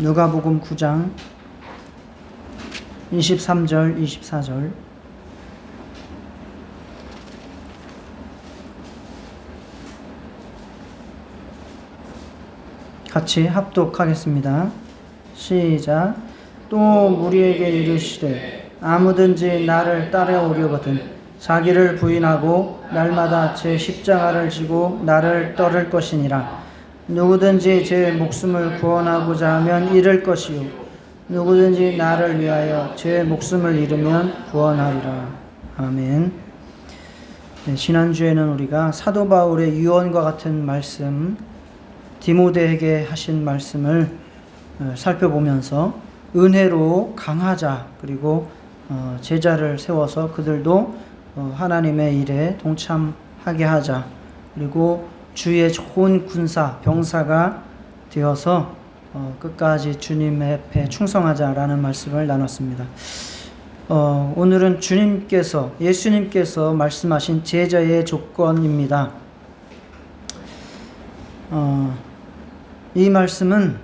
누가복음 9장 23절 24절 같이 합독하겠습니다. 시작. 또 무리에게 이르시되 아무든지 나를 따라오려거든 자기를 부인하고 날마다 제 십자가를 지고 나를 따를 것이니라. 누구든지 제 목숨을 구원하고자 하면 잃을 것이요 누구든지 나를 위하여 제 목숨을 잃으면 구원하리라. 아멘. 네, 지난주에는 우리가 사도 바울의 유언과 같은 말씀, 디모데에게 하신 말씀을 살펴보면서 은혜로 강하자, 그리고 제자를 세워서 그들도 하나님의 일에 동참하게 하자, 그리고 주의 좋은 군사, 병사가 되어서 끝까지 주님 앞에 충성하자라는 말씀을 나눴습니다. 오늘은 예수님께서 말씀하신 제자의 조건입니다. 이 말씀은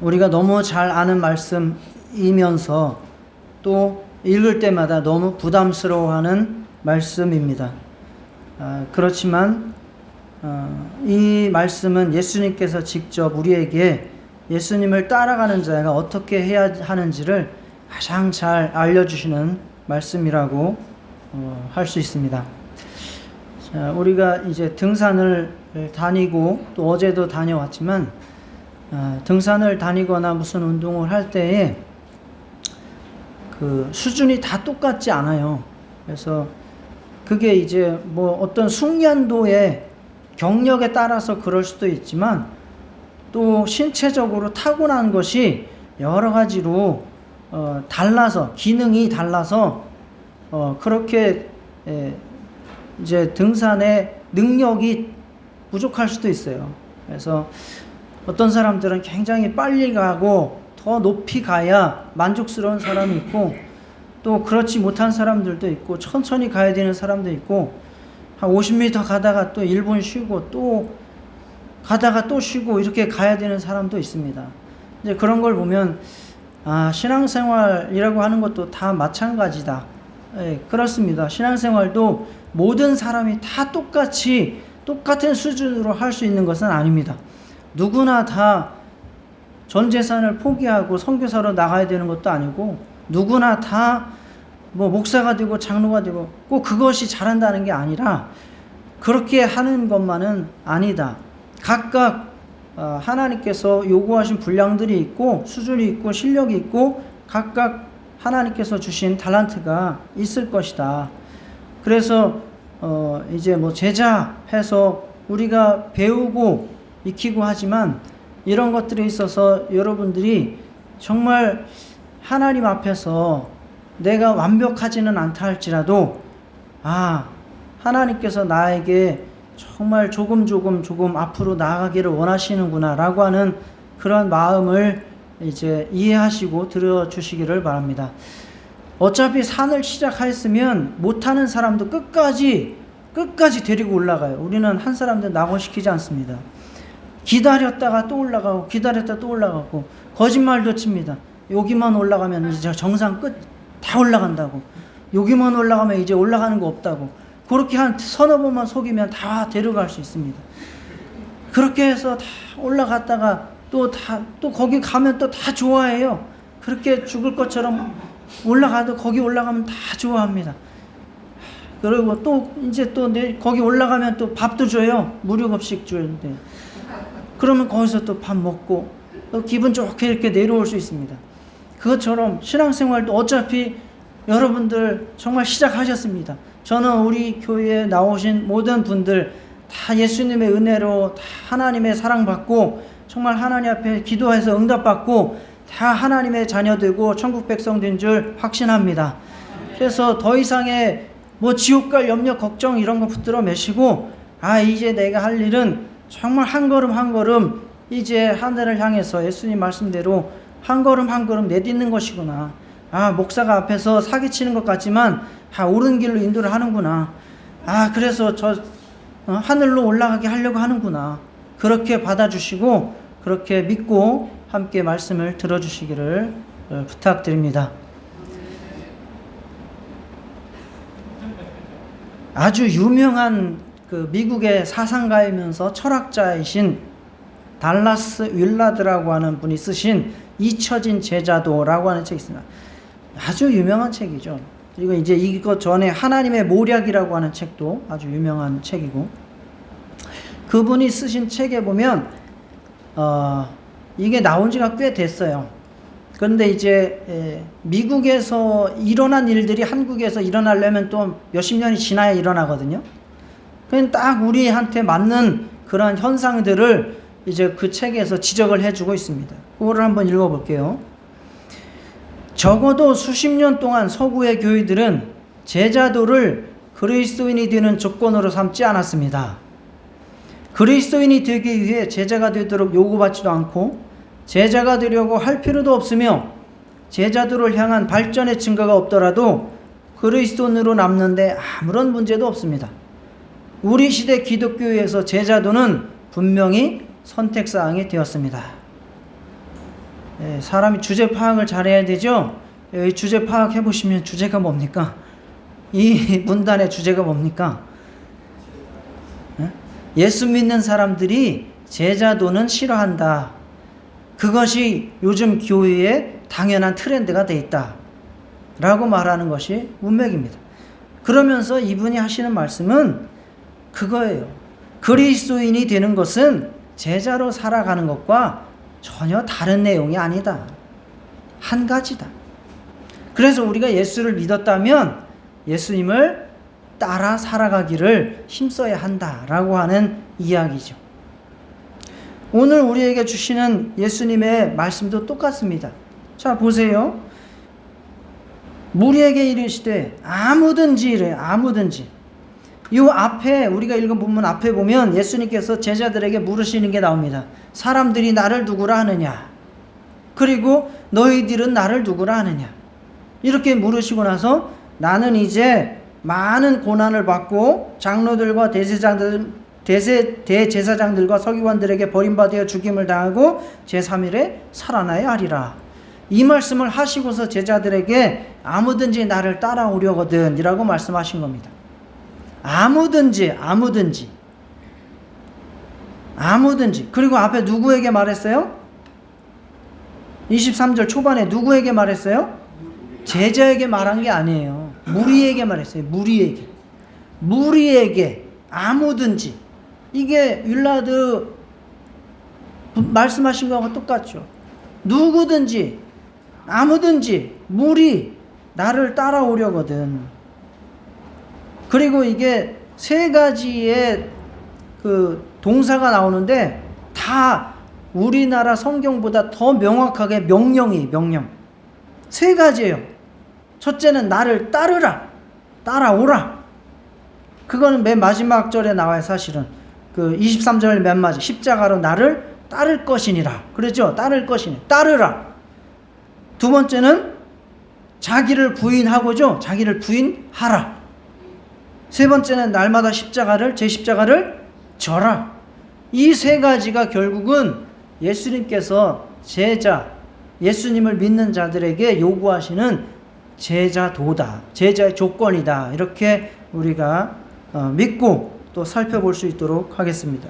우리가 너무 잘 아는 말씀이면서 또 읽을 때마다 너무 부담스러워하는 말씀입니다. 그렇지만 이 말씀은 예수님께서 직접 우리에게 예수님을 따라가는 자가 어떻게 해야 하는지를 가장 잘 알려주시는 말씀이라고 할 수 있습니다. 자, 우리가 이제 등산을 다니고 또 어제도 다녀왔지만 등산을 다니거나 무슨 운동을 할 때에 그 수준이 다 똑같지 않아요. 그래서 그게 이제 뭐 어떤 숙련도의 경력에 따라서 그럴 수도 있지만 또 신체적으로 타고난 것이 여러 가지로 달라서, 기능이 달라서 그렇게 이제 등산의 능력이 부족할 수도 있어요. 그래서 어떤 사람들은 굉장히 빨리 가고 더 높이 가야 만족스러운 사람이 있고, 또 그렇지 못한 사람들도 있고, 천천히 가야 되는 사람도 있고, 한 50m 가다가 또 1분 쉬고 또 가다가 또 쉬고 이렇게 가야 되는 사람도 있습니다. 이제 그런 걸 보면 신앙생활이라고 하는 것도 다 마찬가지다. 그렇습니다. 신앙생활도 모든 사람이 다 똑같은 수준으로 할 수 있는 것은 아닙니다. 누구나 다 전 재산을 포기하고 선교사로 나가야 되는 것도 아니고, 누구나 다 뭐 목사가 되고 장로가 되고 꼭 그것이 잘한다는 게 아니라 그렇게 하는 것만은 아니다. 각각 하나님께서 요구하신 분량들이 있고 수준이 있고 실력이 있고 각각 하나님께서 주신 달란트가 있을 것이다. 그래서 이제 뭐 제자 해서 우리가 배우고 익히고 하지만 이런 것들에 있어서 여러분들이 정말 하나님 앞에서 내가 완벽하지는 않다 할지라도 하나님께서 나에게 정말 조금 앞으로 나아가기를 원하시는구나 라고 하는 그런 마음을 이제 이해하시고 들어주시기를 바랍니다. 어차피 산을 시작했으면 못하는 사람도 끝까지 데리고 올라가요. 우리는 한 사람도 낙오시키지 않습니다. 기다렸다가 또 올라가고 기다렸다가 또 올라가고 거짓말도 칩니다. 여기만 올라가면 이제 정상 끝 다 올라간다고, 여기만 올라가면 이제 올라가는 거 없다고, 그렇게 한 서너 번만 속이면 다 데려갈 수 있습니다. 그렇게 해서 다 올라갔다가 또 거기 가면 또 다 좋아해요. 그렇게 죽을 것처럼 올라가도 거기 올라가면 다 좋아합니다. 그리고 또 이제 또 거기 올라가면 또 밥도 줘요. 무료급식 주는데. 그러면 거기서 또 밥 먹고 또 기분 좋게 이렇게 내려올 수 있습니다. 그것처럼 신앙생활도 어차피 여러분들 정말 시작하셨습니다. 저는 우리 교회에 나오신 모든 분들 다 예수님의 은혜로 다 하나님의 사랑받고 정말 하나님 앞에 기도해서 응답받고 다 하나님의 자녀되고 천국 백성 된 줄 확신합니다. 그래서 더 이상의 뭐 지옥 갈 염려 걱정 이런 거 붙들어 매시고 이제 내가 할 일은 정말 한 걸음 이제 하늘을 향해서 예수님 말씀대로 한 걸음 내딛는 것이구나. 목사가 앞에서 사기치는 것 같지만 옳은 길로 인도를 하는구나. 그래서 저 하늘로 올라가게 하려고 하는구나. 그렇게 받아주시고 그렇게 믿고 함께 말씀을 들어주시기를 부탁드립니다. 아주 유명한 그 미국의 사상가이면서 철학자이신 달라스 윌라드라고 하는 분이 쓰신 잊혀진 제자도라고 하는 책이 있습니다. 아주 유명한 책이죠. 그리고 이제 이거 전에 하나님의 모략이라고 하는 책도 아주 유명한 책이고, 그분이 쓰신 책에 보면 이게 나온 지가 꽤 됐어요. 그런데 이제 미국에서 일어난 일들이 한국에서 일어나려면 또 몇십 년이 지나야 일어나거든요. 그냥 딱 우리한테 맞는 그런 현상들을 이제 그 책에서 지적을 해주고 있습니다. 그거를 한번 읽어볼게요. 적어도 수십 년 동안 서구의 교회들은 제자도를 그리스도인이 되는 조건으로 삼지 않았습니다. 그리스도인이 되기 위해 제자가 되도록 요구받지도 않고 제자가 되려고 할 필요도 없으며 제자도를 향한 발전의 증거가 없더라도 그리스도인으로 남는데 아무런 문제도 없습니다. 우리 시대 기독교에서 제자도는 분명히 선택사항이 되었습니다. 사람이 주제 파악을 잘해야 되죠. 주제 파악해보시면 주제가 뭡니까? 이 문단의 주제가 뭡니까? 예수 믿는 사람들이 제자도는 싫어한다. 그것이 요즘 교회의 당연한 트렌드가 돼 있다 라고 말하는 것이 문맥입니다. 그러면서 이분이 하시는 말씀은 그거예요. 그리스도인이 되는 것은 제자로 살아가는 것과 전혀 다른 내용이 아니다. 한 가지다. 그래서 우리가 예수를 믿었다면 예수님을 따라 살아가기를 힘써야 한다라고 하는 이야기죠. 오늘 우리에게 주시는 예수님의 말씀도 똑같습니다. 자, 보세요. 무리에게 이르시되 아무든지 이래요. 아무든지. 이 앞에 우리가 읽은 본문 앞에 보면 예수님께서 제자들에게 물으시는 게 나옵니다. 사람들이 나를 누구라 하느냐? 그리고 너희들은 나를 누구라 하느냐? 이렇게 물으시고 나서 나는 이제 많은 고난을 받고 장로들과 대제사장들과 서기관들에게 버림받아 죽임을 당하고 제3일에 살아나야 하리라. 이 말씀을 하시고서 제자들에게 아무든지 나를 따라오려거든 이라고 말씀하신 겁니다. 아무든지. 그리고 앞에 누구에게 말했어요? 23절 초반에 누구에게 말했어요? 제자에게 말한 게 아니에요. 무리에게 말했어요. 무리에게 아무든지. 이게 윌라드 말씀하신 거하고 똑같죠. 누구든지 아무든지 무리 나를 따라오려거든. 그리고 이게 세 가지의 그 동사가 나오는데 다 우리나라 성경보다 더 명확하게 명령. 세 가지예요. 첫째는 나를 따라오라. 그거는 맨 마지막 절에 나와요, 사실은. 그 23절 맨 마지 십자가로 나를 따를 것이니라. 그렇죠? 따를 것이니. 따르라. 두 번째는 자기를 부인하고죠. 자기를 부인하라. 세 번째는 날마다 제 십자가를 져라. 이 세 가지가 결국은 예수님께서 예수님을 믿는 자들에게 요구하시는 제자도다. 제자의 조건이다. 이렇게 우리가 믿고 또 살펴볼 수 있도록 하겠습니다.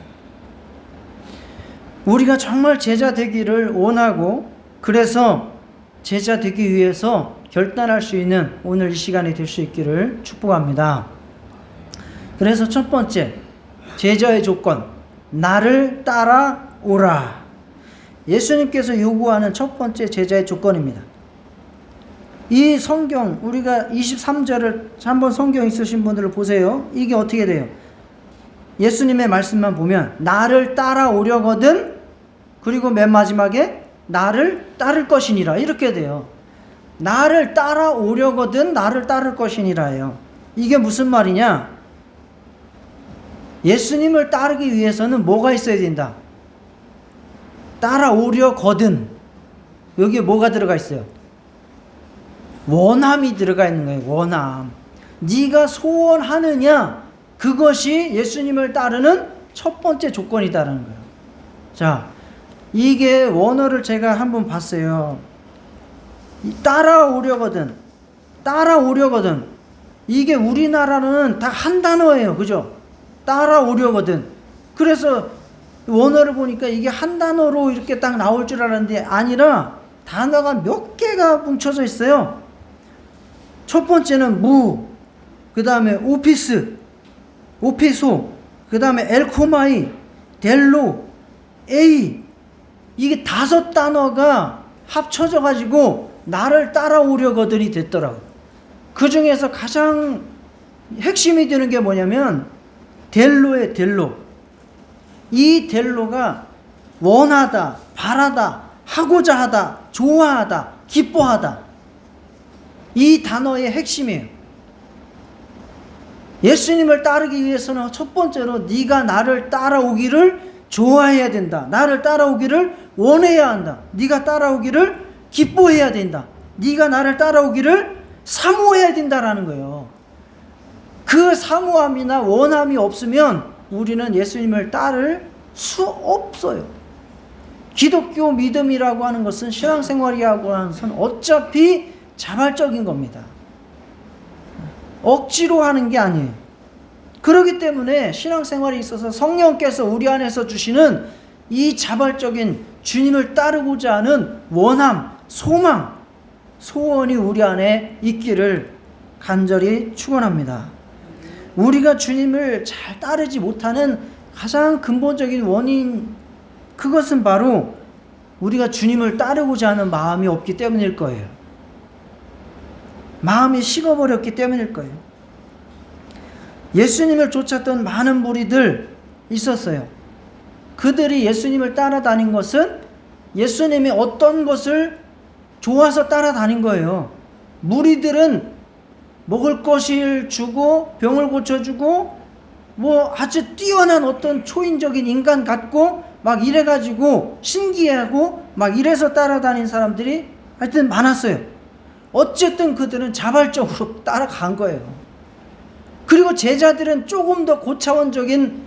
우리가 정말 제자 되기를 원하고 그래서 제자 되기 위해서 결단할 수 있는 오늘 이 시간이 될 수 있기를 축복합니다. 그래서 첫 번째, 제자의 조건, 나를 따라오라. 예수님께서 요구하는 첫 번째 제자의 조건입니다. 이 성경, 우리가 23절을 한번 성경 있으신 분들을 보세요. 이게 어떻게 돼요? 예수님의 말씀만 보면 나를 따라오려거든, 그리고 맨 마지막에 나를 따를 것이니라, 이렇게 돼요. 나를 따라오려거든 나를 따를 것이니라예요. 이게 무슨 말이냐? 예수님을 따르기 위해서는 뭐가 있어야 된다? 따라오려거든. 여기에 뭐가 들어가 있어요? 원함이 들어가 있는 거예요. 원함. 네가 소원하느냐, 그것이 예수님을 따르는 첫 번째 조건이다라는 거예요. 자, 이게 원어를 제가 한번 봤어요. 따라오려거든. 이게 우리나라는 다 한 단어예요. 그죠? 따라오려거든. 그래서 원어를 보니까 이게 한 단어로 이렇게 딱 나올 줄 알았는데 아니라 단어가 몇 개가 뭉쳐져 있어요. 첫 번째는 무, 그 다음에 오피스, 오피소, 그 다음에 엘코마이, 델로, 에이. 이게 5단어가 합쳐져 가지고 나를 따라오려거든이 됐더라고요. 그 중에서 가장 핵심이 되는 게 뭐냐면 델로의 델로. 이 델로가 원하다, 바라다, 하고자 하다, 좋아하다, 기뻐하다. 이 단어의 핵심이에요. 예수님을 따르기 위해서는 첫 번째로 네가 나를 따라오기를 좋아해야 된다. 나를 따라오기를 원해야 한다. 네가 따라오기를 기뻐해야 된다. 네가 나를 따라오기를 사모해야 된다라는 거예요. 그 사모함이나 원함이 없으면 우리는 예수님을 따를 수 없어요. 기독교 믿음이라고 하는 것은, 신앙생활이라고 하는 것은 어차피 자발적인 겁니다. 억지로 하는 게 아니에요. 그렇기 때문에 신앙생활에 있어서 성령께서 우리 안에서 주시는 이 자발적인 주님을 따르고자 하는 원함, 소망, 소원이 우리 안에 있기를 간절히 축원합니다. 우리가 주님을 잘 따르지 못하는 가장 근본적인 원인, 그것은 바로 우리가 주님을 따르고자 하는 마음이 없기 때문일 거예요. 마음이 식어버렸기 때문일 거예요. 예수님을 쫓았던 많은 무리들 있었어요. 그들이 예수님을 따라다닌 것은 예수님이 어떤 것을 좋아서 따라다닌 거예요. 무리들은 먹을 것을 주고 병을 고쳐주고 뭐 아주 뛰어난 어떤 초인적인 인간 같고 막 이래가지고 신기해하고 막 이래서 따라다닌 사람들이 하여튼 많았어요. 어쨌든 그들은 자발적으로 따라간 거예요. 그리고 제자들은 조금 더 고차원적인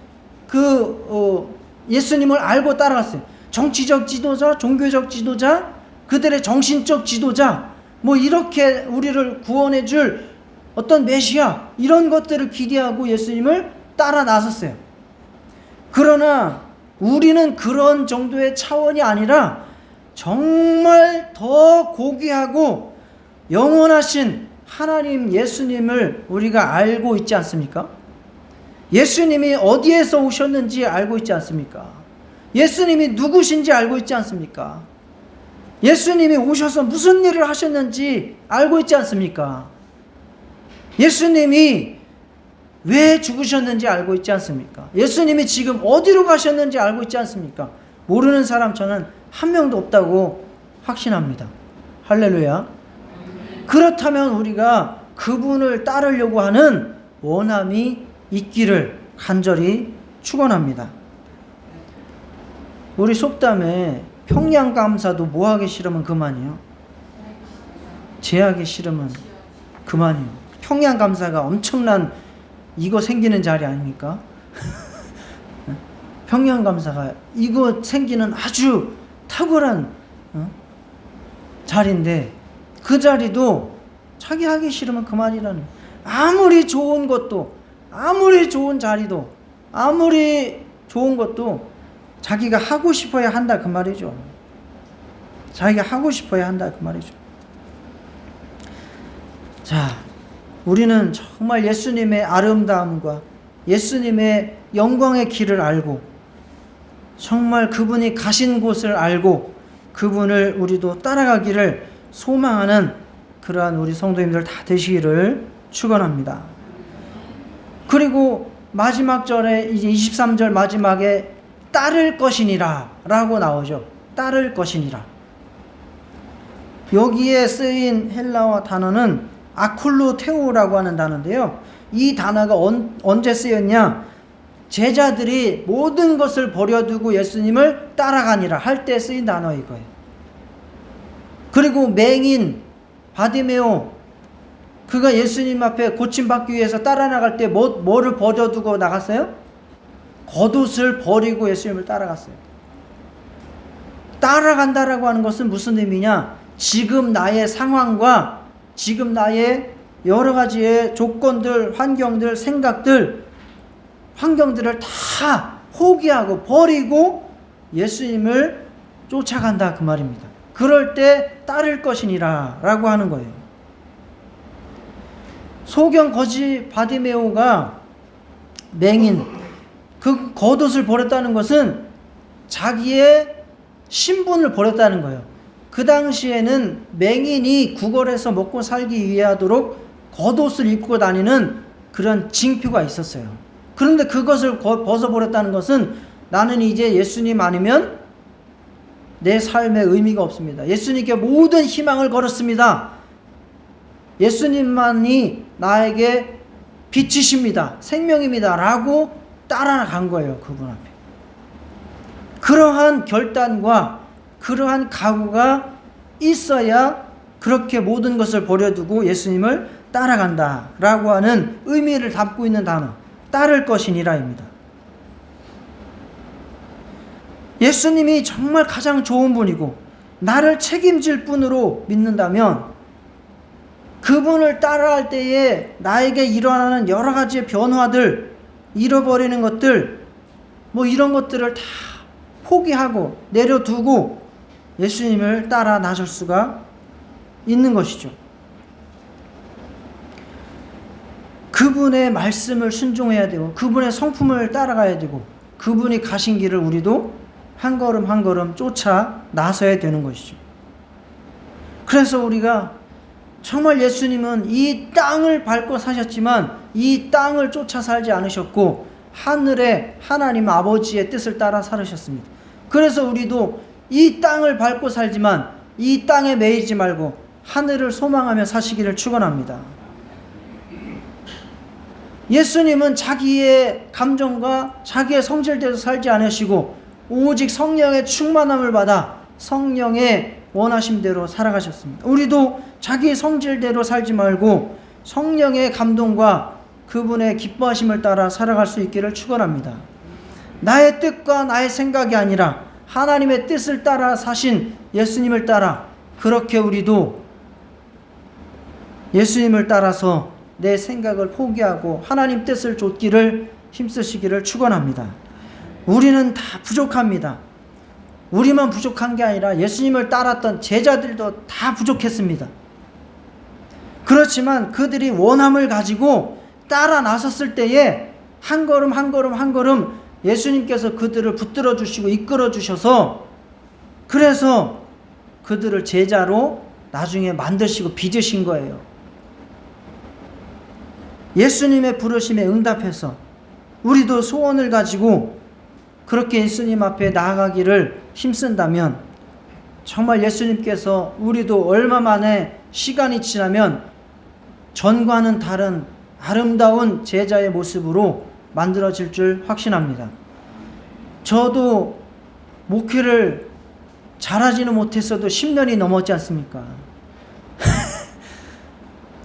예수님을 알고 따라갔어요. 정치적 지도자, 종교적 지도자, 그들의 정신적 지도자, 뭐 이렇게 우리를 구원해 줄 어떤 메시아, 이런 것들을 기대하고 예수님을 따라 나섰어요. 그러나 우리는 그런 정도의 차원이 아니라 정말 더 고귀하고 영원하신 하나님 예수님을 우리가 알고 있지 않습니까? 예수님이 어디에서 오셨는지 알고 있지 않습니까? 예수님이 누구신지 알고 있지 않습니까? 예수님이 오셔서 무슨 일을 하셨는지 알고 있지 않습니까? 예수님이 왜 죽으셨는지 알고 있지 않습니까? 예수님이 지금 어디로 가셨는지 알고 있지 않습니까? 모르는 사람 저는 한 명도 없다고 확신합니다. 할렐루야. 그렇다면 우리가 그분을 따르려고 하는 원함이 있기를 간절히 축원합니다. 우리 속담에 평양감사도 뭐하기 싫으면 그만이요, 제하기 싫으면 그만이요. 평양감사가 엄청난 이거 생기는 자리 아닙니까? 평양감사가 이거 생기는 아주 탁월한 자리인데 그 자리도 자기 하기 싫으면 그만이라는, 아무리 좋은 것도, 아무리 좋은 자리도, 아무리 좋은 것도 자기가 하고 싶어야 한다 그 말이죠. 자기가 하고 싶어야 한다 그 말이죠. 자, 우리는 정말 예수님의 아름다움과 예수님의 영광의 길을 알고 정말 그분이 가신 곳을 알고 그분을 우리도 따라가기를 소망하는 그러한 우리 성도님들 다 되시기를 축원합니다. 그리고 마지막 절에 이제 23절 마지막에 따를 것이니라 라고 나오죠. 따를 것이니라. 여기에 쓰인 헬라어 단어는 아쿨루테오라고 하는 단어인데요. 이 단어가 언제 쓰였냐? 제자들이 모든 것을 버려두고 예수님을 따라가니라 할 때 쓰인 단어 이거예요. 그리고 맹인 바디메오, 그가 예수님 앞에 고침받기 위해서 따라 나갈 때 뭐를 버려두고 나갔어요? 겉옷을 버리고 예수님을 따라갔어요. 따라간다라고 하는 것은 무슨 의미냐? 지금 나의 상황과 지금 나의 여러 가지의 조건들, 환경들, 생각들, 환경들을 다 포기하고 버리고 예수님을 쫓아간다 그 말입니다. 그럴 때 따를 것이니라 라고 하는 거예요. 소경 거지 바디메오가 맹인 그 겉옷을 버렸다는 것은 자기의 신분을 버렸다는 거예요. 그 당시에는 맹인이 구걸해서 먹고 살기 위하도록 겉옷을 입고 다니는 그런 징표가 있었어요. 그런데 그것을 벗어버렸다는 것은 나는 이제 예수님 아니면 내 삶에 의미가 없습니다. 예수님께 모든 희망을 걸었습니다. 예수님만이 나에게 빛이십니다. 생명입니다. 라고 따라간 거예요. 그분 앞에. 그러한 결단과 그러한 각오가 있어야 그렇게 모든 것을 버려두고 예수님을 따라간다 라고 하는 의미를 담고 있는 단어 따를 것이니라입니다. 예수님이 정말 가장 좋은 분이고 나를 책임질 분으로 믿는다면 그분을 따라할 때에 나에게 일어나는 여러 가지의 변화들, 잃어버리는 것들, 뭐 이런 것들을 다 포기하고 내려두고 예수님을 따라 나설 수가 있는 것이죠. 그분의 말씀을 순종해야 되고 그분의 성품을 따라가야 되고 그분이 가신 길을 우리도 한 걸음 한 걸음 쫓아 나서야 되는 것이죠. 그래서 우리가 정말 예수님은 이 땅을 밟고 사셨지만 이 땅을 쫓아 살지 않으셨고 하늘의 하나님 아버지의 뜻을 따라 살으셨습니다. 그래서 우리도 이 땅을 밟고 살지만 이 땅에 매이지 말고 하늘을 소망하며 사시기를 축원합니다. 예수님은 자기의 감정과 자기의 성질대로 살지 않으시고 오직 성령의 충만함을 받아 성령의 원하심대로 살아가셨습니다. 우리도 자기의 성질대로 살지 말고 성령의 감동과 그분의 기뻐하심을 따라 살아갈 수 있기를 축원합니다. 나의 뜻과 나의 생각이 아니라 하나님의 뜻을 따라 사신 예수님을 따라 그렇게 우리도 예수님을 따라서 내 생각을 포기하고 하나님 뜻을 좇기를 힘쓰시기를 축원합니다. 우리는 다 부족합니다. 우리만 부족한 게 아니라 예수님을 따랐던 제자들도 다 부족했습니다. 그렇지만 그들이 원함을 가지고 따라 나섰을 때에 한 걸음 한 걸음 한 걸음 예수님께서 그들을 붙들어 주시고 이끌어 주셔서 그래서 그들을 제자로 나중에 만드시고 빚으신 거예요. 예수님의 부르심에 응답해서 우리도 소원을 가지고 그렇게 예수님 앞에 나아가기를 힘쓴다면 정말 예수님께서 우리도 얼마 만에 시간이 지나면 전과는 다른 아름다운 제자의 모습으로 만들어질 줄 확신합니다. 저도 목회를 잘하지는 못했어도 10년이 넘었지 않습니까?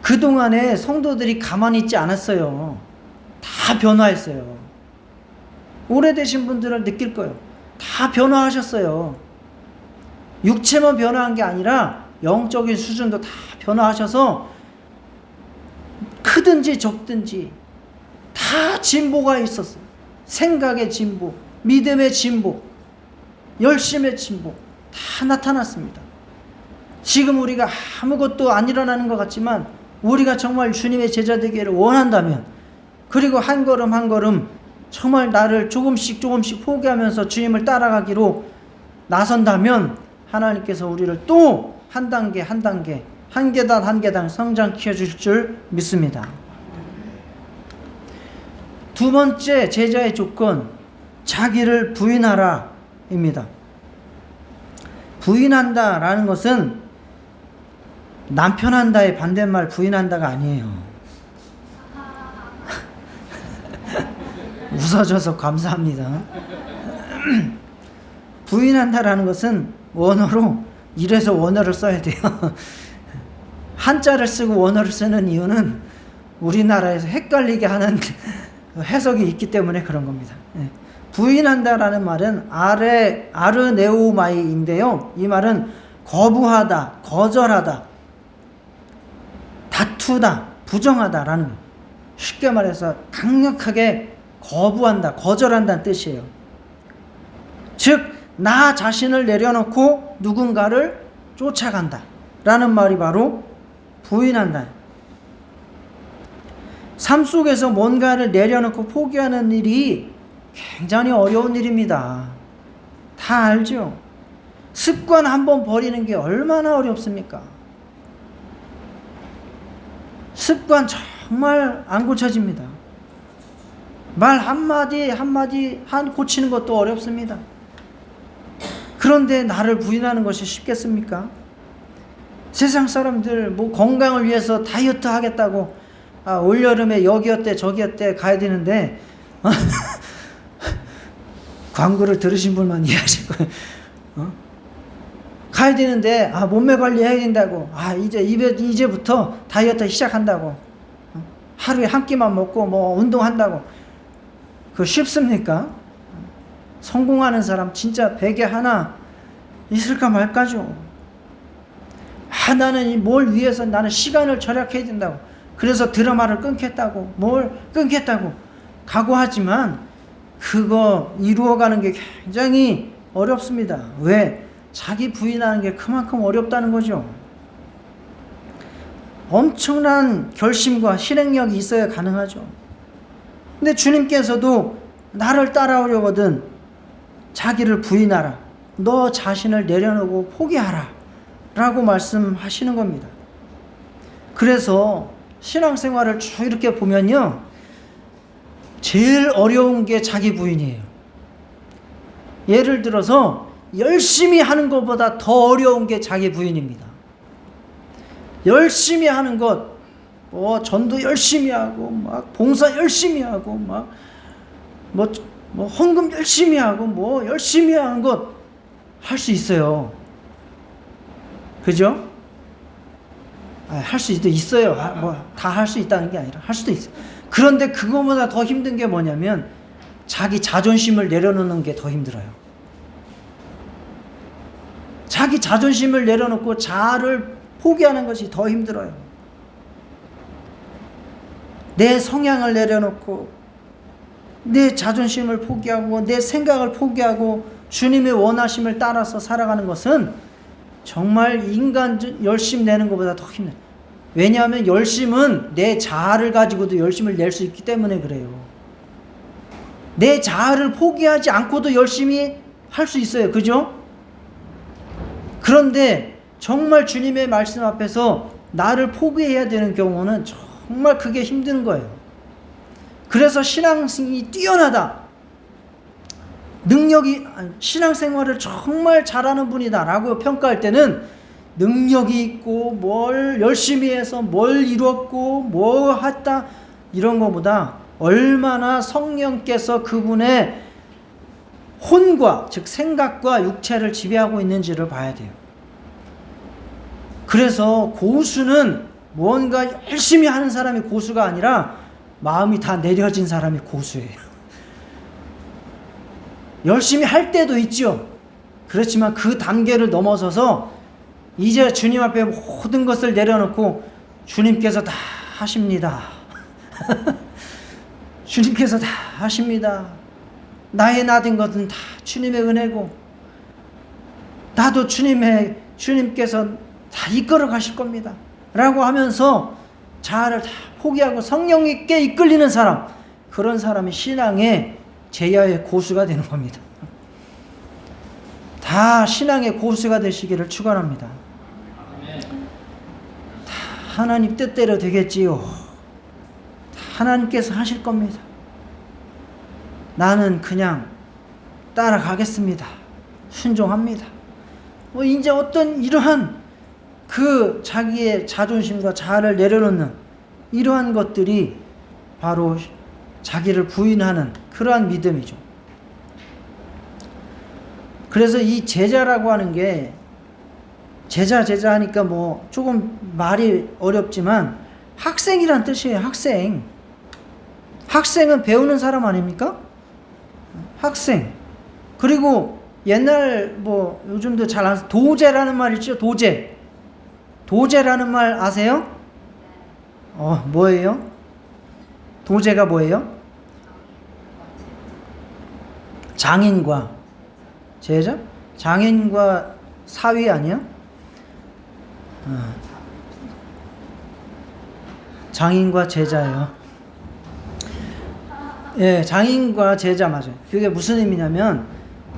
그동안에 성도들이 가만히 있지 않았어요. 다 변화했어요. 오래되신 분들은 느낄 거예요. 다 변화하셨어요. 육체만 변화한 게 아니라 영적인 수준도 다 변화하셔서 크든지 적든지 다 진보가 있었어요. 생각의 진보, 믿음의 진보, 열심의 진보 다 나타났습니다. 지금 우리가 아무것도 안 일어나는 것 같지만 우리가 정말 주님의 제자 되기를 원한다면 그리고 한 걸음 한 걸음 정말 나를 조금씩 조금씩 포기하면서 주님을 따라가기로 나선다면 하나님께서 우리를 또 한 단계 한 단계 한 계단 한 계단 성장시켜 주실 줄 믿습니다. 두 번째 제자의 조건 자기를 부인하라입니다. 부인한다라는 것은 남편한다의 반대말 부인한다가 아니에요. 웃어줘서 감사합니다. 부인한다라는 것은 원어로 이래서 원어를 써야 돼요. 한자를 쓰고 원어를 쓰는 이유는 우리나라에서 헷갈리게 하는 해석이 있기 때문에 그런 겁니다. 부인한다라는 말은 아르네오마이인데요. 이 말은 거부하다, 거절하다, 다투다, 부정하다라는 거예요. 쉽게 말해서 강력하게 거부한다, 거절한다는 뜻이에요. 즉, 나 자신을 내려놓고 누군가를 쫓아간다 라는 말이 바로 부인한다. 삶 속에서 뭔가를 내려놓고 포기하는 일이 굉장히 어려운 일입니다. 다 알죠? 습관 한번 버리는 게 얼마나 어렵습니까? 습관 정말 안 고쳐집니다. 말 한마디 고치는 것도 어렵습니다. 그런데 나를 부인하는 것이 쉽겠습니까? 세상 사람들 뭐 건강을 위해서 다이어트 하겠다고 올여름에 여기였대 저기였대 가야 되는데 광고를 들으신 분만 이해하실 거예요. 가야 되는데 몸매 관리해야 된다고 이제부터 다이어트 시작한다고 하루에 한 끼만 먹고 뭐 운동한다고 그거 쉽습니까? 성공하는 사람 진짜 100에 하나 있을까 말까죠. 나는 뭘 위해서 나는 시간을 절약해야 된다고 그래서 드라마를 끊겠다고 뭘 끊겠다고 각오하지만 그거 이루어가는 게 굉장히 어렵습니다. 왜? 자기 부인하는 게 그만큼 어렵다는 거죠. 엄청난 결심과 실행력이 있어야 가능하죠. 근데 주님께서도 나를 따라오려거든 자기를 부인하라. 너 자신을 내려놓고 포기하라. 라고 말씀하시는 겁니다. 그래서 신앙생활을 쭉 이렇게 보면요. 제일 어려운 게 자기 부인이에요. 예를 들어서 열심히 하는 것보다 더 어려운 게 자기 부인입니다. 열심히 하는 것, 전도 열심히 하고, 봉사 열심히 하고, 헌금 열심히 하고, 열심히 하는 것 할 수 있어요. 그죠? 할 수도 있어요. 다 할 수 있다는 게 아니라 할 수도 있어요. 그런데 그거보다 더 힘든 게 뭐냐면 자기 자존심을 내려놓는 게 더 힘들어요. 자기 자존심을 내려놓고 자아를 포기하는 것이 더 힘들어요. 내 성향을 내려놓고 내 자존심을 포기하고 내 생각을 포기하고 주님의 원하심을 따라서 살아가는 것은 정말 인간 열심 내는 것보다 더 힘들어요. 왜냐하면 열심은 내 자아를 가지고도 열심을 낼 수 있기 때문에 그래요. 내 자아를 포기하지 않고도 열심히 할 수 있어요. 그죠? 그런데 정말 주님의 말씀 앞에서 나를 포기해야 되는 경우는 정말 그게 힘든 거예요. 그래서 신앙이 뛰어나다. 신앙생활을 정말 잘하는 분이다 라고 평가할 때는 능력이 있고 뭘 열심히 해서 뭘 이뤘고 뭐 했다 이런 것보다 얼마나 성령께서 그분의 혼과 즉 생각과 육체를 지배하고 있는지를 봐야 돼요. 그래서 고수는 뭔가 열심히 하는 사람이 고수가 아니라 마음이 다 내려진 사람이 고수예요. 열심히 할 때도 있죠. 그렇지만 그 단계를 넘어서서 이제 주님 앞에 모든 것을 내려놓고 주님께서 다 하십니다. 주님께서 다 하십니다. 나의 나된 것은 다 주님의 은혜고 나도 주님께서 다 이끌어 가실 겁니다. 라고 하면서 자아를 다 포기하고 성령님께 이끌리는 사람, 그런 사람이 신앙의 제야의 고수가 되는 겁니다. 다 신앙의 고수가 되시기를 축원합니다. 다 하나님 뜻대로 되겠지요. 다 하나님께서 하실 겁니다. 나는 그냥 따라가겠습니다. 순종합니다. 이제 어떤 이러한 자기의 자존심과 자아를 내려놓는 이러한 것들이 바로 자기를 부인하는 그러한 믿음이죠. 그래서 이 제자라고 하는 게 제자 하니까 조금 말이 어렵지만 학생이란 뜻이에요. 학생은 배우는 사람 아닙니까? 학생. 그리고 옛날 뭐 요즘도 잘 안 도제라는 말 있죠? 도제. 도제라는 말 아세요? 뭐예요? 도제가 뭐예요? 장인과 제자? 장인과 사위 아니야? 장인과 제자예요. 예, 장인과 제자 맞아요. 그게 무슨 의미냐면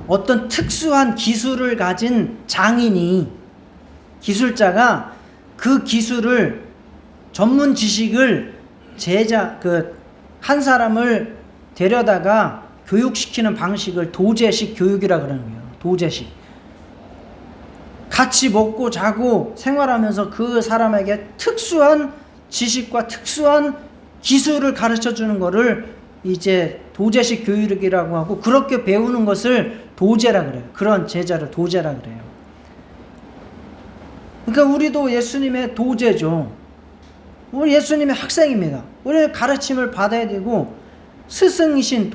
어떤 특수한 기술을 가진 장인이 기술자가 그 기술을 전문 지식을 제자 한 사람을 데려다가 교육시키는 방식을 도제식 교육이라 그러는 거예요. 도제식. 같이 먹고 자고 생활하면서 그 사람에게 특수한 지식과 특수한 기술을 가르쳐 주는 거를 이제 도제식 교육이라고 하고, 그렇게 배우는 것을 도제라 그래요. 그런 제자를 도제라 그래요. 그러니까 우리도 예수님의 도제죠. 우리 예수님의 학생입니다. 우리는 가르침을 받아야 되고, 스승이신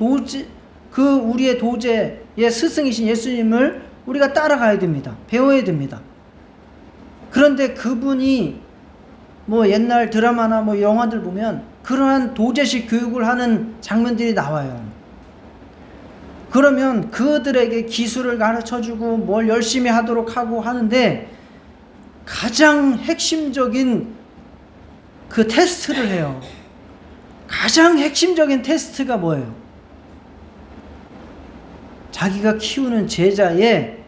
우리의 도제의 스승이신 예수님을 우리가 따라가야 됩니다. 배워야 됩니다. 그런데 그분이 뭐 옛날 드라마나 뭐 영화들 보면 그러한 도제식 교육을 하는 장면들이 나와요. 그러면 그들에게 기술을 가르쳐주고 뭘 열심히 하도록 하고 하는데, 가장 핵심적인 그 테스트를 해요. 가장 핵심적인 테스트가 뭐예요? 자기가 키우는 제자의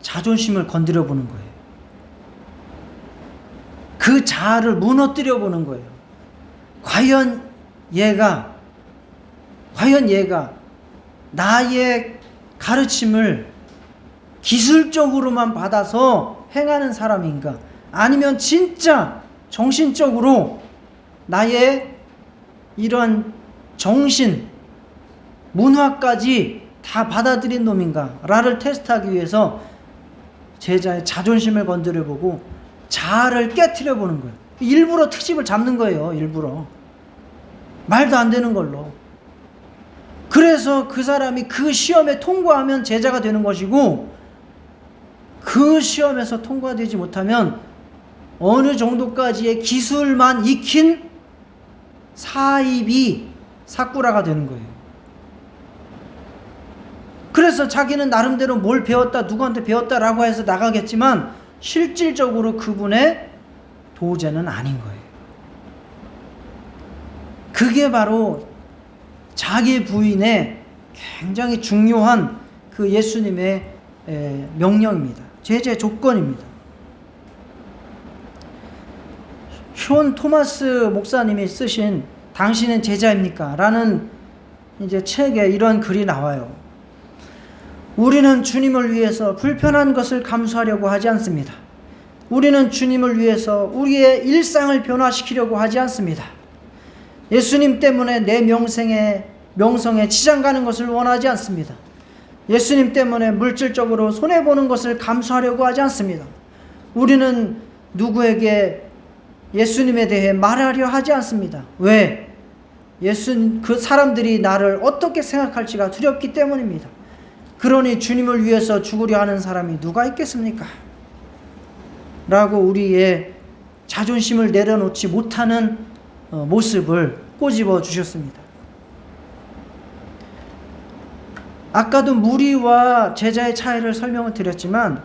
자존심을 건드려 보는 거예요. 그 자아를 무너뜨려 보는 거예요. 과연 얘가 나의 가르침을 기술적으로만 받아서 행하는 사람인가? 아니면 진짜 정신적으로 나의 이런 정신, 문화까지 다 받아들인 놈인가? 라를 테스트하기 위해서 제자의 자존심을 건드려 보고 자아를 깨트려 보는 거예요. 일부러 트집을 잡는 거예요. 일부러. 말도 안 되는 걸로. 그래서 그 사람이 그 시험에 통과하면 제자가 되는 것이고, 그 시험에서 통과되지 못하면 어느 정도까지의 기술만 익힌 사입이 사꾸라가 되는 거예요. 그래서 자기는 나름대로 뭘 배웠다, 누구한테 배웠다라고 해서 나가겠지만 실질적으로 그분의 도제는 아닌 거예요. 그게 바로 자기 부인의 굉장히 중요한 그 예수님의 명령입니다. 제자의 조건입니다. 쇼 토마스 목사님이 쓰신 당신은 제자입니까? 라는 이제 책에 이런 글이 나와요. 우리는 주님을 위해서 불편한 것을 감수하려고 하지 않습니다. 우리는 주님을 위해서 우리의 일상을 변화시키려고 하지 않습니다. 예수님 때문에 내 명성에 지장 가는 것을 원하지 않습니다. 예수님 때문에 물질적으로 손해보는 것을 감수하려고 하지 않습니다. 우리는 누구에게 예수님에 대해 말하려 하지 않습니다. 왜? 그 사람들이 나를 어떻게 생각할지가 두렵기 때문입니다. 그러니 주님을 위해서 죽으려 하는 사람이 누가 있겠습니까? 라고 우리의 자존심을 내려놓지 못하는 모습을 꼬집어 주셨습니다. 아까도 무리와 제자의 차이를 설명을 드렸지만,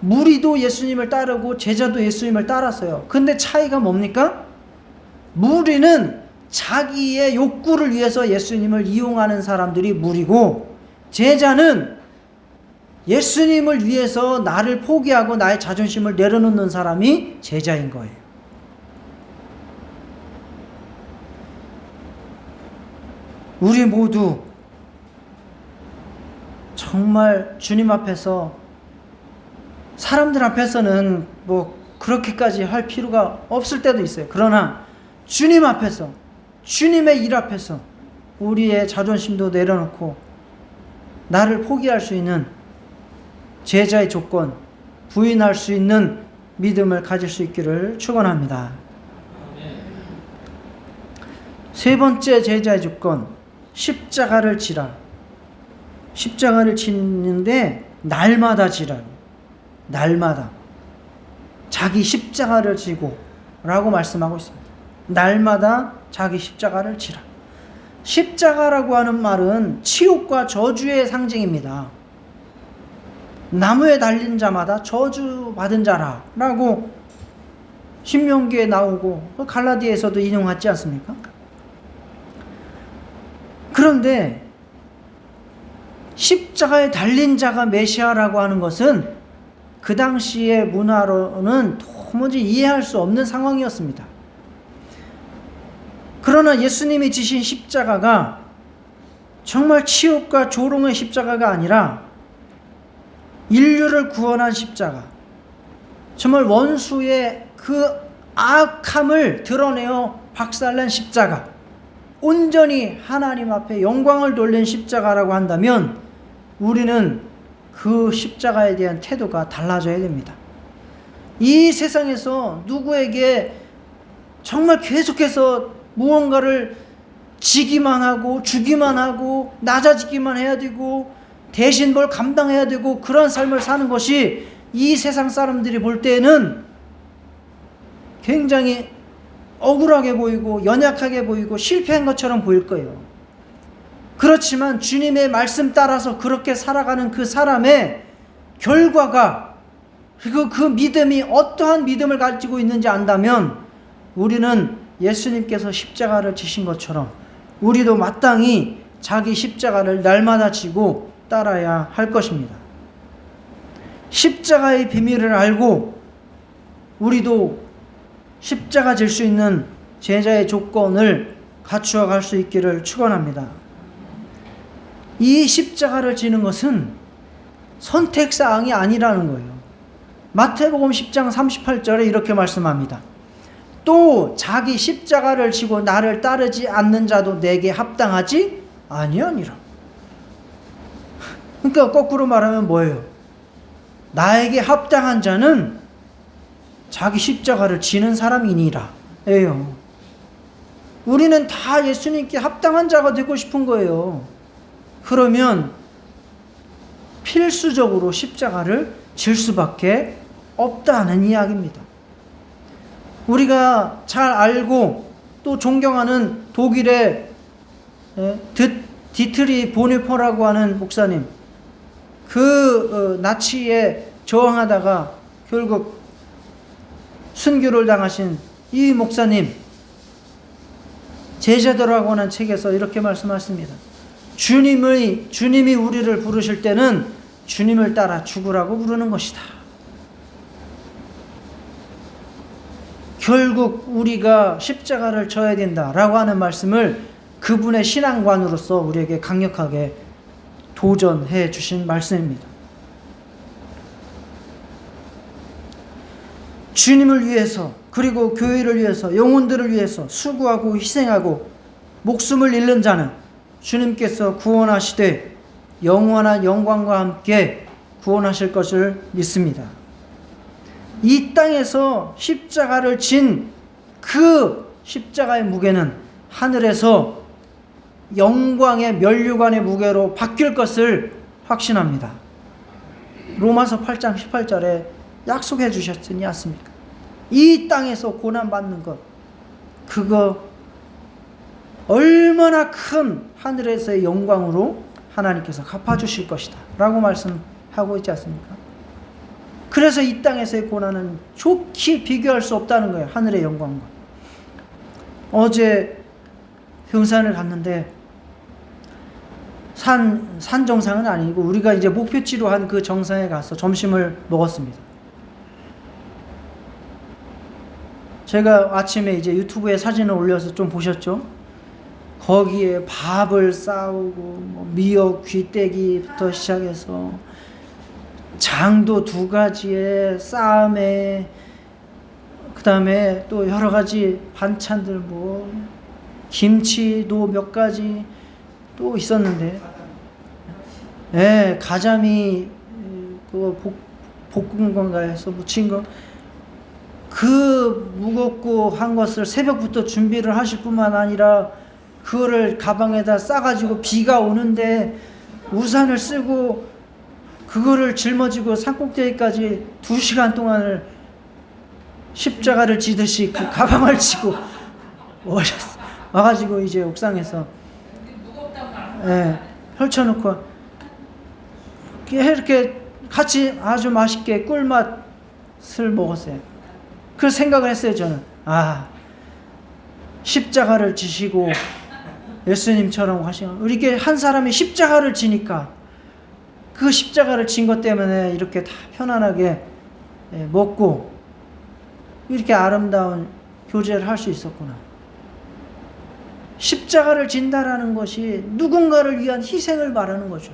무리도 예수님을 따르고 제자도 예수님을 따랐어요. 근데 차이가 뭡니까? 무리는 자기의 욕구를 위해서 예수님을 이용하는 사람들이 무리고, 제자는 예수님을 위해서 나를 포기하고 나의 자존심을 내려놓는 사람이 제자인 거예요. 우리 모두 정말 주님 앞에서, 사람들 앞에서는 뭐 그렇게까지 할 필요가 없을 때도 있어요. 그러나 주님 앞에서, 주님의 일 앞에서 우리의 자존심도 내려놓고 나를 포기할 수 있는 제자의 조건, 부인할 수 있는 믿음을 가질 수 있기를 축원합니다. 세 번째 제자의 조건, 십자가를 지라. 십자가를 지는데 날마다 지라요. 날마다. 자기 십자가를 지고 라고 말씀하고 있습니다. 날마다 자기 십자가를 지라. 십자가라고 하는 말은 치욕과 저주의 상징입니다. 나무에 달린 자마다 저주받은 자라라고 신명기에 나오고 갈라디아에서도 인용하지 않습니까? 그런데 십자가에 달린 자가 메시아라고 하는 것은 그 당시의 문화로는 도무지 이해할 수 없는 상황이었습니다. 그러나 예수님이 지신 십자가가 정말 치욕과 조롱의 십자가가 아니라 인류를 구원한 십자가, 정말 원수의 그 악함을 드러내어 박살낸 십자가, 온전히 하나님 앞에 영광을 돌린 십자가라고 한다면 우리는 그 십자가에 대한 태도가 달라져야 됩니다. 이 세상에서 누구에게 정말 계속해서 무언가를 지기만 하고 주기만 하고 낮아지기만 해야 되고 대신 뭘 감당해야 되고 그런 삶을 사는 것이 이 세상 사람들이 볼 때에는 굉장히 억울하게 보이고 연약하게 보이고 실패한 것처럼 보일 거예요. 그렇지만 주님의 말씀 따라서 그렇게 살아가는 그 사람의 결과가, 그리고 그 믿음이 어떠한 믿음을 가지고 있는지 안다면 우리는 예수님께서 십자가를 지신 것처럼 우리도 마땅히 자기 십자가를 날마다 지고 따라야 할 것입니다. 십자가의 비밀을 알고 우리도 십자가 질 수 있는 제자의 조건을 갖추어 갈 수 있기를 축원합니다. 이 십자가를 지는 것은 선택사항이 아니라는 거예요. 마태복음 10장 38절에 이렇게 말씀합니다. 또 자기 십자가를 지고 나를 따르지 않는 자도 내게 합당하지 아니하니라. 그러니까 거꾸로 말하면 뭐예요? 나에게 합당한 자는 자기 십자가를 지는 사람이니라 예요. 우리는 다 예수님께 합당한 자가 되고 싶은 거예요. 그러면 필수적으로 십자가를 질 수밖에 없다는 이야기입니다. 우리가 잘 알고 또 존경하는 독일의 디트리 보니퍼라고 하는 목사님, 그 나치에 저항하다가 결국 순교를 당하신 이 목사님, 제자도라고 하는 책에서 이렇게 말씀하십니다. 주님이 우리를 부르실 때는 주님을 따라 죽으라고 부르는 것이다. 결국 우리가 십자가를 져야 된다라고 하는 말씀을 그분의 신앙관으로서 우리에게 강력하게 도전해 주신 말씀입니다. 주님을 위해서, 그리고 교회를 위해서, 영혼들을 위해서 수고하고 희생하고 목숨을 잃는 자는 주님께서 구원하시되 영원한 영광과 함께 구원하실 것을 믿습니다. 이 땅에서 십자가를 진 그 십자가의 무게는 하늘에서 영광의 면류관의 무게로 바뀔 것을 확신합니다. 로마서 8장 18절에 약속해 주셨지 않습니까? 이 땅에서 고난받는 것, 그거 얼마나 큰 하늘에서의 영광으로 하나님께서 갚아주실 것이다 라고 말씀하고 있지 않습니까? 그래서 이 땅에서의 고난은 좋게 비교할 수 없다는 거예요. 하늘의 영광과. 어제 등산을 갔는데 산 정상은 아니고 우리가 이제 목표치로 한 그 정상에 가서 점심을 먹었습니다. 제가 아침에 이제 유튜브에 사진을 올려서 좀 보셨죠? 거기에 밥을 싸우고 미역 귀때기부터 시작해서 장도 2가지에 쌈에 그 다음에 또 여러 가지 반찬들 김치도 몇 가지 또 있었는데, 가자미 볶은 건가 해서 무친 거, 그 무겁고 한 것을 새벽부터 준비를 하실 뿐만 아니라 그거를 가방에다 싸가지고 비가 오는데 우산을 쓰고 그거를 짊어지고 산꼭대기까지 2시간 동안을 십자가를 지듯이 그 가방을 지고 와가지고 이제 옥상에서 펼쳐놓고 이렇게 같이 아주 맛있게 꿀맛을 먹었어요. 그 생각을 했어요. 저는 십자가를 지시고 예수님처럼 하시는, 이렇게 한 사람이 십자가를 지니까 그 십자가를 진 것 때문에 이렇게 다 편안하게 먹고 이렇게 아름다운 교제를 할 수 있었구나. 십자가를 진다라는 것이 누군가를 위한 희생을 말하는 거죠.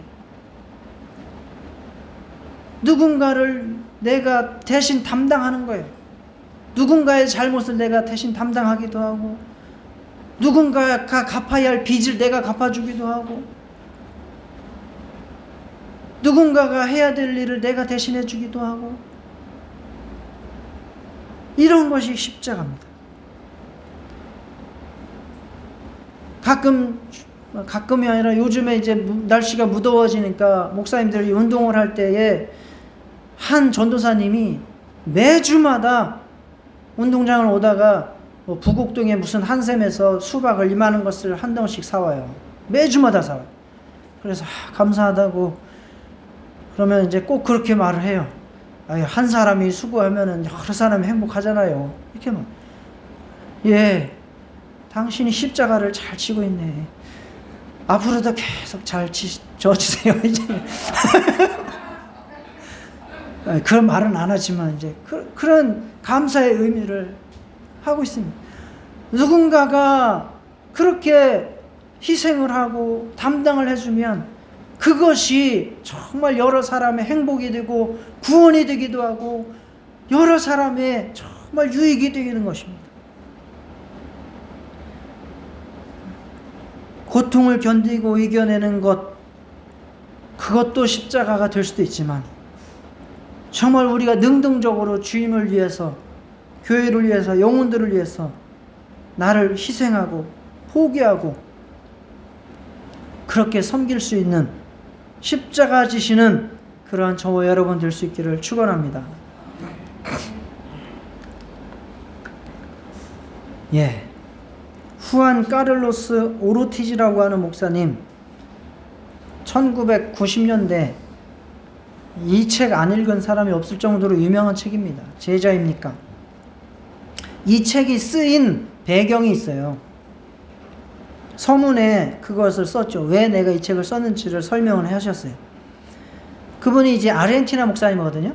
누군가를 내가 대신 담당하는 거예요. 누군가의 잘못을 내가 대신 담당하기도 하고, 누군가가 갚아야 할 빚을 내가 갚아주기도 하고, 누군가가 해야 될 일을 내가 대신해 주기도 하고, 이런 것이 십자가입니다. 가끔이 아니라 요즘에 이제 날씨가 무더워지니까 목사님들이 운동을 할 때에 한 전도사님이 매주마다 운동장을 오다가 부곡동에 무슨 한샘에서 수박을 이만한 것을 한 덩씩 사와요. 매주마다 사와요. 그래서 감사하다고, 그러면 이제 꼭 그렇게 말을 해요. 한 사람이 수고하면은 여러 사람이 행복하잖아요. 이렇게 막. 예, 당신이 십자가를 잘 치고 있네. 앞으로도 계속 잘 져주세요. 이제 그런 말은 안 하지만 이제 그런 감사의 의미를 하고 있습니다. 누군가가 그렇게 희생을 하고 담당을 해주면 그것이 정말 여러 사람의 행복이 되고 구원이 되기도 하고 여러 사람의 정말 유익이 되는 것입니다. 고통을 견디고 이겨내는 것, 그것도 십자가가 될 수도 있지만 정말 우리가 능동적으로 주님을 위해서, 교회를 위해서, 영혼들을 위해서 나를 희생하고 포기하고 그렇게 섬길 수 있는 십자가 지시는 그러한 저와 여러분 될 수 있기를 축원합니다. 예, 후안 까를로스 오르티즈라고 하는 목사님, 1990년대 이 책 안 읽은 사람이 없을 정도로 유명한 책입니다. 제자입니까? 이 책이 쓰인 배경이 있어요. 서문에 그것을 썼죠. 왜 내가 이 책을 썼는지를 설명을 하셨어요. 그분이 이제 아르헨티나 목사님이거든요.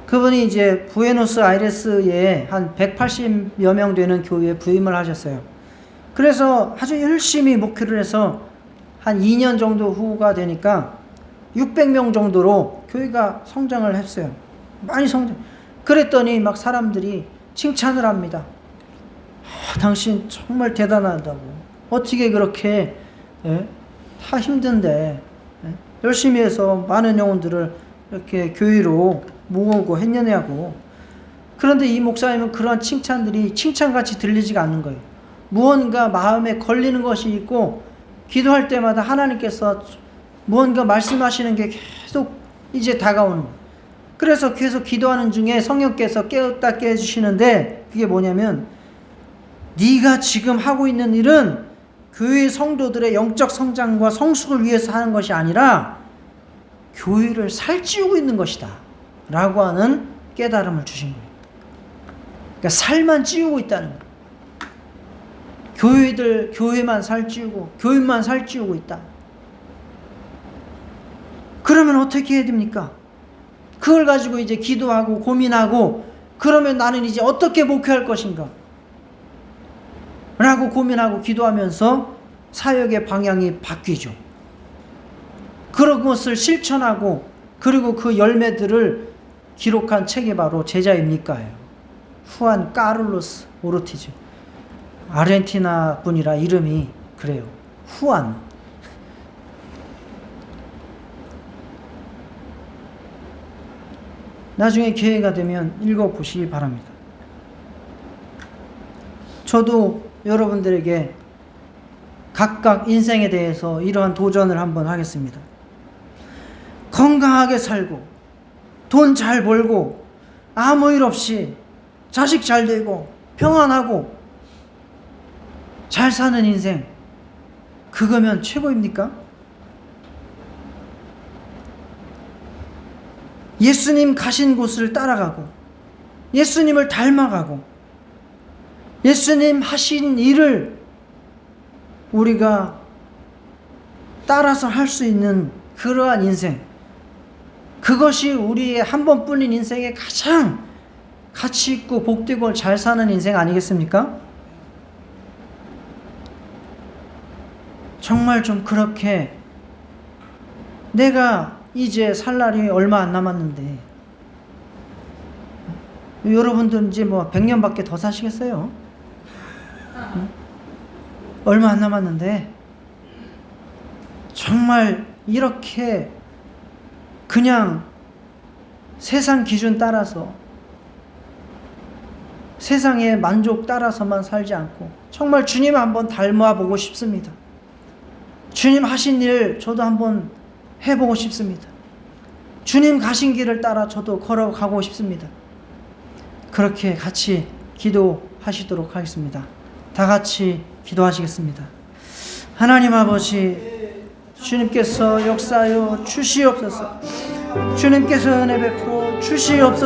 그분이 이제 부에노스아이레스에 한 180여 명 되는 교회에 부임을 하셨어요. 그래서 아주 열심히 목회를 해서 한 2년 정도 후가 되니까 600명 정도로 교회가 성장을 했어요. 많이 성장. 그랬더니 막 사람들이 칭찬을 합니다. 당신 정말 대단하다고. 어떻게 그렇게 다 힘든데 열심히 해서 많은 영혼들을 이렇게 교회로 모으고 했느냐고. 그런데 이 목사님은 그러한 칭찬들이 칭찬같이 들리지가 않는 거예요. 무언가 마음에 걸리는 것이 있고 기도할 때마다 하나님께서 무언가 말씀하시는 게 계속 이제 다가오는 거예요. 그래서 계속 기도하는 중에 성령께서 깨웠다 깨주시는데 그게 뭐냐면, 네가 지금 하고 있는 일은 교회 성도들의 영적 성장과 성숙을 위해서 하는 것이 아니라 교회를 살찌우고 있는 것이다 라고 하는 깨달음을 주신 거예요. 그러니까 살만 찌우고 있다는 거예요. 교회만 살찌우고 교인만 살찌우고 있다. 그러면 어떻게 해야 됩니까? 그걸 가지고 이제 기도하고 고민하고, 그러면 나는 이제 어떻게 목회할 것인가 라고 고민하고 기도하면서 사역의 방향이 바뀌죠. 그런 것을 실천하고 그리고 그 열매들을 기록한 책이 바로 제자입니까예요. 후안 까를로스 오르티즈. 아르헨티나 분이라 이름이 그래요. 후안. 나중에 기회가 되면 읽어보시기 바랍니다. 저도 여러분들에게 각각 인생에 대해서 이러한 도전을 한번 하겠습니다. 건강하게 살고 돈 잘 벌고 아무 일 없이 자식 잘 되고 평안하고 잘 사는 인생, 그거면 최고입니까? 예수님 가신 곳을 따라가고 예수님을 닮아가고 예수님 하신 일을 우리가 따라서 할 수 있는 그러한 인생, 그것이 우리의 한 번뿐인 인생에 가장 가치 있고 복되고 잘 사는 인생 아니겠습니까? 정말 좀 그렇게 내가 이제 살 날이 얼마 안 남았는데, 여러분들 이제 뭐 100년밖에 더 사시겠어요? 얼마 안 남았는데 정말 이렇게 그냥 세상 기준 따라서 세상의 만족 따라서만 살지 않고 정말 주님 한번 닮아 보고 싶습니다. 주님 하신 일 저도 한번 해보고 싶습니다. 주님 가신 길을 따라 저도 걸어가고 싶습니다. 그렇게 같이 기도하시도록 하겠습니다. 다 같이 기도하시겠습니다. 하나님 아버지, 주님께서 역사하여 주시옵소서. 주님께서 은혜 베풀어 주시옵소서.